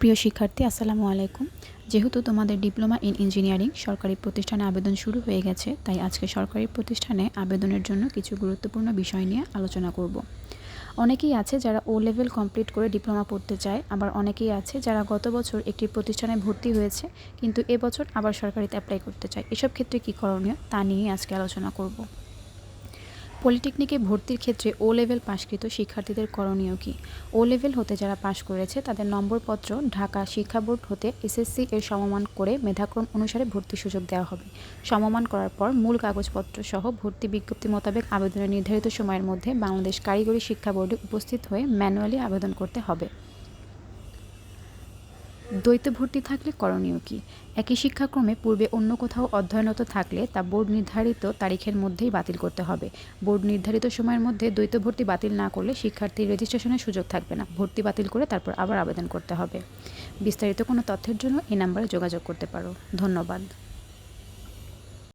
প্রিয় শিক্ষার্থী, আসসালামু আলাইকুম। যেহেতু তোমাদের ডিপ্লোমা ইন ইঞ্জিনিয়ারিং সরকারি প্রতিষ্ঠানে আবেদন শুরু হয়ে গেছে, তাই আজকে সরকারি প্রতিষ্ঠানে আবেদনের জন্য কিছু গুরুত্বপূর্ণ বিষয় নিয়ে আলোচনা করব। অনেকেই আছে যারা ও লেভেল কমপ্লিট করে ডিপ্লোমা পড়তে চায়, আবার অনেকেই আছে যারা গত বছর একটি প্রতিষ্ঠানে ভর্তি হয়েছে কিন্তু এবছর আবার সরকারিতে অ্যাপ্লাই করতে চায়। এসব ক্ষেত্রে কী করণীয় তা নিয়ে আজকে আলোচনা করব। পলিটেকনিকে ভর্তির ক্ষেত্রে ও লেভেল পাশকৃত শিক্ষার্থীদের করণীয় কী? ও লেভেল হতে যারা পাশ করেছে তাদের নম্বরপত্র ঢাকা শিক্ষা বোর্ড হতে এসএসসি এর সমমান করে মেধাক্রম অনুসারে ভর্তির সুযোগ দেওয়া হবে। সমমান করার পর মূল কাগজপত্র সহ ভর্তি বিজ্ঞপ্তি মোতাবেক আবেদনের নির্ধারিত সময়ের মধ্যে বাংলাদেশ কারিগরি শিক্ষা বোর্ডে উপস্থিত হয়ে ম্যানুয়ালি আবেদন করতে হবে। দ্বৈত ভর্তি থাকলে করণীয় কী? একই শিক্ষাক্রমে পূর্বে অন্য কোথাও অধ্যয়নরত থাকলে তা বোর্ড নির্ধারিত তারিখের মধ্যেই বাতিল করতে হবে। বোর্ড নির্ধারিত সময়ের মধ্যে দ্বৈত ভর্তি বাতিল না করলে শিক্ষার্থীর রেজিস্ট্রেশনের সুযোগ থাকবে না। ভর্তি বাতিল করে তারপর আবার আবেদন করতে হবে। বিস্তারিত কোনো তথ্যের জন্য এই নাম্বারে যোগাযোগ করতে পারো। ধন্যবাদ।